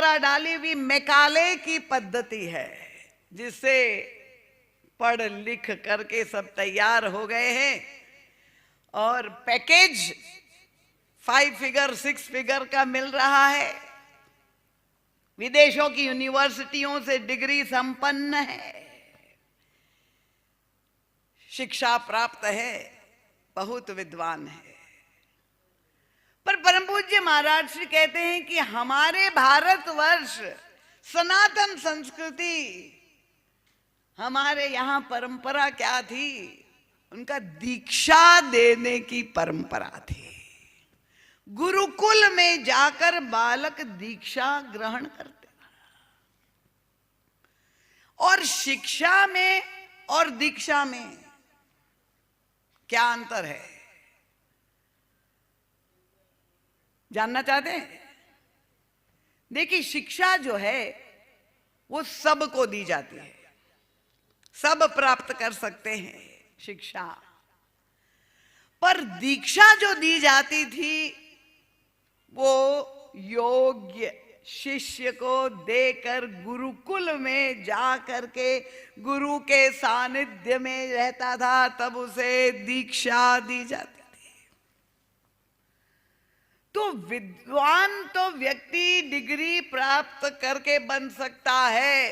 द्वारा डाली हुई मैकाले की पद्धति है, जिससे पढ़ लिख करके सब तैयार हो गए हैं और पैकेज 5 फिगर 6 फिगर का मिल रहा है। विदेशों की यूनिवर्सिटियों से डिग्री संपन्न है, शिक्षा प्राप्त है, बहुत विद्वान है। पर परम पूज्य महाराज श्री कहते हैं कि हमारे भारतवर्ष, सनातन संस्कृति, हमारे यहां परंपरा क्या थी? उनका दीक्षा देने की परंपरा थी। गुरुकुल में जाकर बालक दीक्षा ग्रहण करते और शिक्षा में और दीक्षा में क्या अंतर है, जानना चाहते हैं? देखिए, शिक्षा जो है वो सबको दी जाती है, सब प्राप्त कर सकते हैं शिक्षा। पर दीक्षा जो दी जाती थी वो योग्य शिष्य को देकर गुरुकुल में जा करके गुरु के सानिध्य में रहता था, तब उसे दीक्षा दी जाती थी। तो विद्वान तो व्यक्ति डिग्री प्राप्त करके बन सकता है,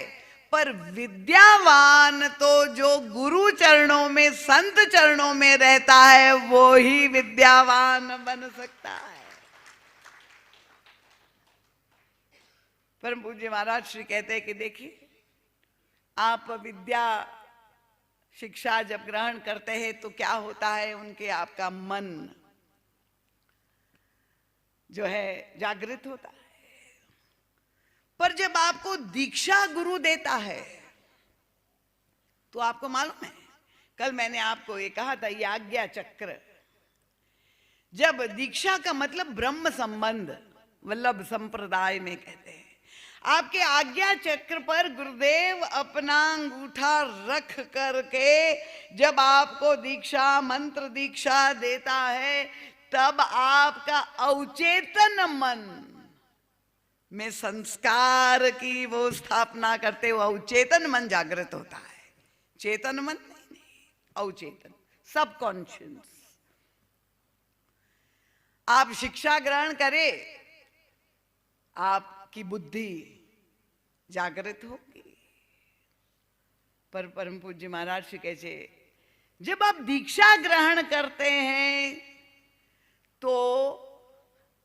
पर विद्यावान तो जो गुरु चरणों में, संत चरणों में रहता है, वो ही विद्यावान बन सकता है। परम पूज्य महाराज श्री कहते हैं कि देखिए, आप विद्या शिक्षा जब ग्रहण करते हैं तो क्या होता है, उनके आपका मन जो है जागृत होता है। पर जब आपको दीक्षा गुरु देता है तो आपको मालूम है, कल मैंने आपको ये कहा था, ये आज्ञा चक्र, जब दीक्षा का मतलब ब्रह्म संबंध वल्लभ संप्रदाय में कहते हैं, आपके आज्ञा चक्र पर गुरुदेव अपना अंगूठा रख करके जब आपको दीक्षा मंत्र दीक्षा देता है, तब आपका अवचेतन मन में संस्कार की वो स्थापना करते हो, अवचेतन मन जागृत होता है। चेतन मन नहीं, अवचेतन, सबकॉन्शियस। आप शिक्षा ग्रहण करें, आपकी बुद्धि जागृत होगी। पर परम पूज्य महाराज श्री कैसे, जब आप दीक्षा ग्रहण करते हैं तो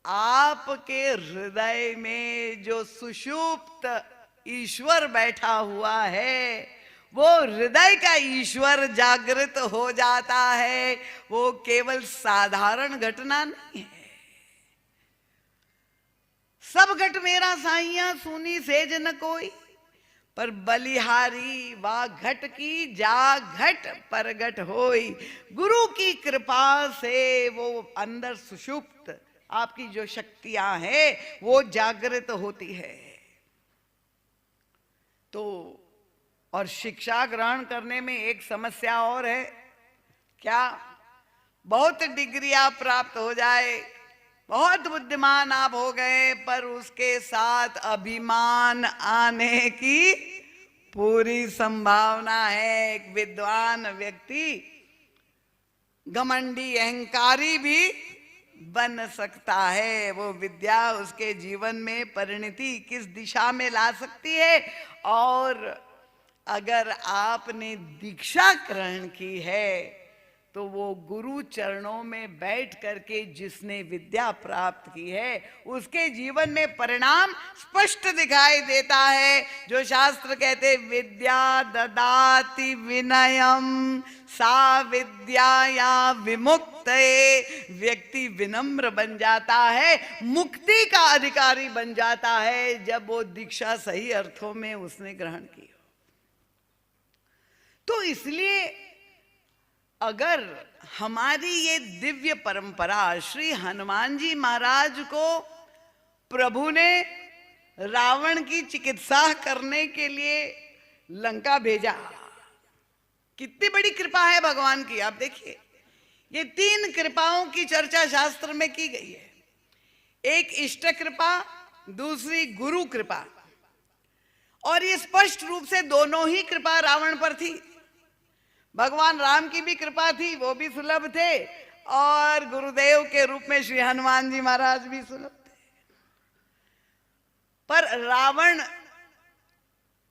आपके हृदय में जो सुषुप्त ईश्वर बैठा हुआ है, वो हृदय का ईश्वर जागृत हो जाता है। वो केवल साधारण घटना नहीं है। सब घट मेरा साइया सुनी सेज न कोई, पर बलिहारी वा घट की जा घट परगट होई। गुरु की कृपा से वो अंदर सुषुप्त आपकी जो शक्तियां हैं वो जागृत होती है। तो और शिक्षा ग्रहण करने में एक समस्या और है, क्या? बहुत डिग्री आप प्राप्त हो जाए, बहुत बुद्धिमान आप हो गए, पर उसके साथ अभिमान आने की पूरी संभावना है। एक विद्वान व्यक्ति घमंडी अहंकारी भी बन सकता है। वो विद्या उसके जीवन में परिणति किस दिशा में ला सकती है। और अगर आपने दीक्षा ग्रहण की है तो वो गुरु चरणों में बैठ करके जिसने विद्या प्राप्त की है उसके जीवन में परिणाम स्पष्ट दिखाई देता है। जो शास्त्र कहते, विद्या ददाति विनयम सा विद्याया विमुक्तये। व्यक्ति विनम्र बन जाता है, मुक्ति का अधिकारी बन जाता है, जब वो दीक्षा सही अर्थों में उसने ग्रहण की हो। तो इसलिए अगर हमारी ये दिव्य परंपरा, श्री हनुमान जी महाराज को प्रभु ने रावण की चिकित्सा करने के लिए लंका भेजा, कितनी बड़ी कृपा है भगवान की। आप देखिए, ये 3 कृपाओं की चर्चा शास्त्र में की गई है। एक इष्ट कृपा, दूसरी गुरु कृपा। और ये स्पष्ट रूप से दोनों ही कृपा रावण पर थी। भगवान राम की भी कृपा थी, वो भी सुलभ थे, और गुरुदेव के रूप में श्री हनुमान जी महाराज भी सुलभ थे। पर रावण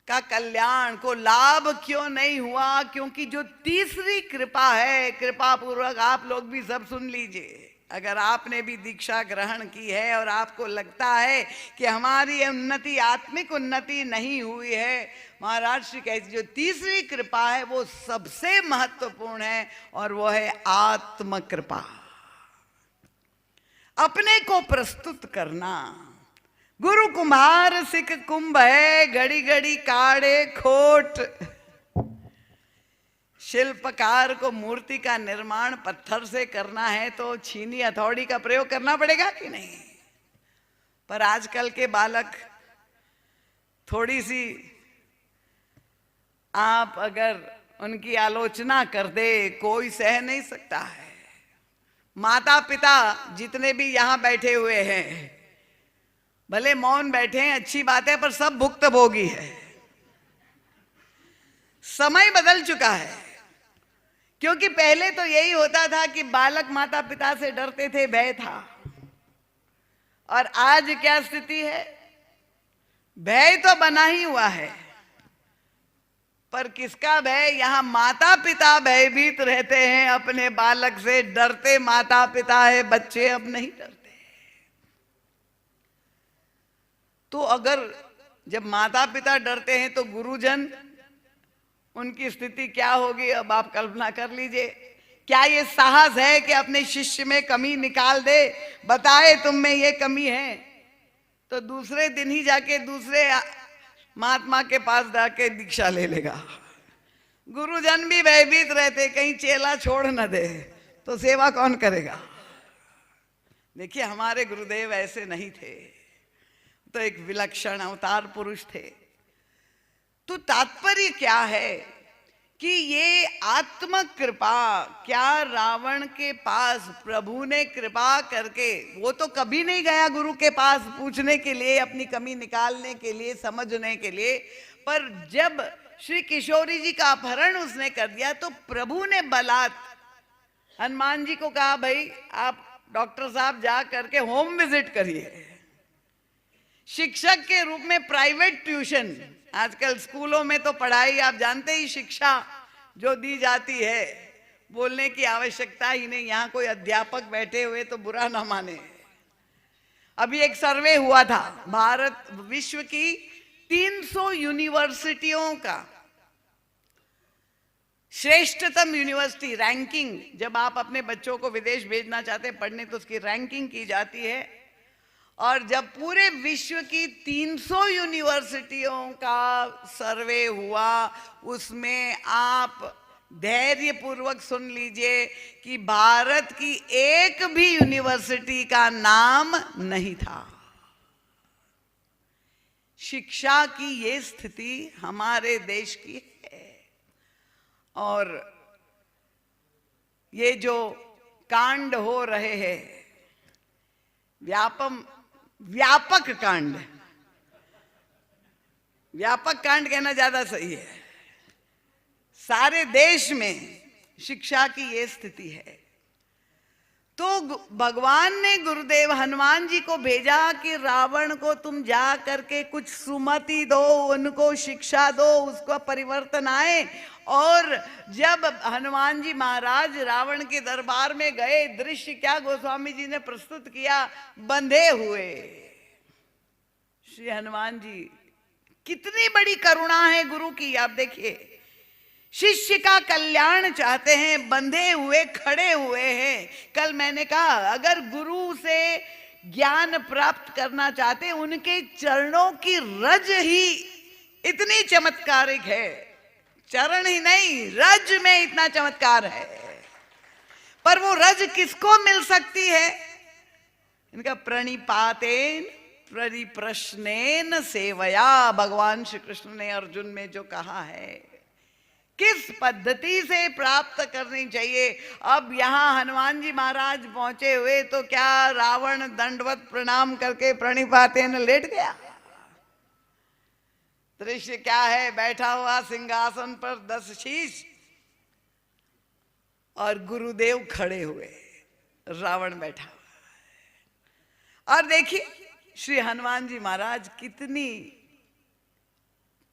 का कल्याण को लाभ क्यों नहीं हुआ? क्योंकि जो तीसरी कृपा है, कृपा पूर्वक आप लोग भी सब सुन लीजिए, अगर आपने भी दीक्षा ग्रहण की है और आपको लगता है कि हमारी उन्नति, आत्मिक उन्नति नहीं हुई है, महाराज श्री कहते जो तीसरी कृपा है वो सबसे महत्वपूर्ण है, और वो है आत्म कृपा। अपने को प्रस्तुत करना। गुरु कुम्हार सिख कुंभ है, घड़ी घड़ी काढ़े खोट। शिल्पकार को मूर्ति का निर्माण पत्थर से करना है तो छीनी हथौड़ी का प्रयोग करना पड़ेगा कि नहीं? पर आजकल के बालक थोड़ी सी आप अगर उनकी आलोचना कर दे, कोई सह नहीं सकता है। माता पिता जितने भी यहां बैठे हुए हैं, भले मौन बैठे हैं, अच्छी बात है, पर सब भुक्तभोगी है। समय बदल चुका है। क्योंकि पहले तो यही होता था कि बालक माता पिता से डरते थे, भय था। और आज क्या स्थिति है? भय तो बना ही हुआ है, पर किसका भय? यहां माता पिता भयभीत रहते हैं, अपने बालक से डरते माता पिता है, बच्चे अब नहीं डरते। तो अगर जब माता पिता डरते हैं तो गुरुजन, उनकी स्थिति क्या होगी? अब आप कल्पना कर लीजिए। क्या ये साहस है कि अपने शिष्य में कमी निकाल दे, बताए तुम में ये कमी है, तो दूसरे दिन ही जाके दूसरे महात्मा के पास जाके दीक्षा ले लेगा। गुरुजन भी भयभीत रहते, कहीं चेला छोड़ न दे, तो सेवा कौन करेगा? देखिए, हमारे गुरुदेव ऐसे नहीं थे, तो एक विलक्षण अवतार पुरुष थे। तो तात्पर्य क्या है कि ये आत्म कृपा, क्या रावण के पास प्रभु ने कृपा करके, वो तो कभी नहीं गया गुरु के पास पूछने के लिए, अपनी कमी निकालने के लिए, समझने के लिए, पर जब श्री किशोरी जी का अपहरण उसने कर दिया तो प्रभु ने बलात् हनुमान जी को कहा, भाई आप डॉक्टर साहब जा करके होम विजिट करिए। शिक्षक के रूप में प्राइवेट ट्यूशन, आजकल स्कूलों में तो पढ़ाई आप जानते ही, शिक्षा जो दी जाती है, बोलने की आवश्यकता ही नहीं। यहाँ कोई अध्यापक बैठे हुए तो बुरा ना माने। अभी एक सर्वे हुआ था, भारत विश्व की 300 यूनिवर्सिटियों का श्रेष्ठतम यूनिवर्सिटी रैंकिंग, जब आप अपने बच्चों को विदेश भेजना चाहते हैं पढ़ने तो उसकी रैंकिंग की जाती है। और जब पूरे विश्व की 300 यूनिवर्सिटियों का सर्वे हुआ, उसमें आप धैर्य पूर्वक सुन लीजिए कि भारत की एक भी यूनिवर्सिटी का नाम नहीं था। शिक्षा की ये स्थिति हमारे देश की है। और ये जो कांड हो रहे हैं, व्यापक कांड, व्यापक कांड कहना ज्यादा सही है, सारे देश में शिक्षा की ये स्थिति है। तो भगवान ने गुरुदेव हनुमान जी को भेजा कि रावण को तुम जा करके कुछ सुमति दो, उनको शिक्षा दो, उसको परिवर्तन आए। और जब हनुमान जी महाराज रावण के दरबार में गए, दृश्य क्या गोस्वामी जी ने प्रस्तुत किया, बंधे हुए श्री हनुमान जी। कितनी बड़ी करुणा है गुरु की, आप देखिए, शिष्य का कल्याण चाहते हैं, बंधे हुए खड़े हुए हैं। कल मैंने कहा, अगर गुरु से ज्ञान प्राप्त करना चाहते, उनके चरणों की रज ही इतनी चमत्कारिक है। चरण ही नहीं, रज में इतना चमत्कार है। पर वो रज किसको मिल सकती है? इनका प्रणिपातेन परिप्रश्नेन सेवया, भगवान श्री कृष्ण ने अर्जुन में जो कहा है किस पद्धति से प्राप्त करनी चाहिए। अब यहां हनुमान जी महाराज पहुंचे हुए तो क्या रावण दंडवत प्रणाम करके प्रणिपातेन लेट गया। दृश्य क्या है, बैठा हुआ सिंहासन पर 10 शीश और गुरुदेव खड़े हुए, रावण बैठा हुआ। और देखिए श्री हनुमान जी महाराज कितनी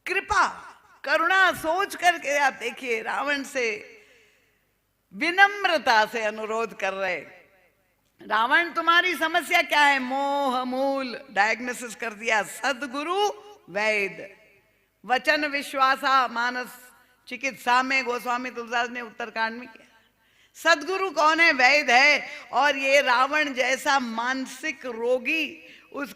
कृपा करुणा सोच करके, आप देखिए रावण से विनम्रता से अनुरोध कर रहे, रावण तुम्हारी समस्या क्या है। मोह मूल डायग्नोसिस कर दिया, सदगुरु वैद वचन विश्वासा मानस चिकित्सा में गोस्वामी तुलसीदास ने उत्तरकांड में किया। सदगुरु कौन है, वैद है। और ये रावण जैसा मानसिक रोगी, उसकी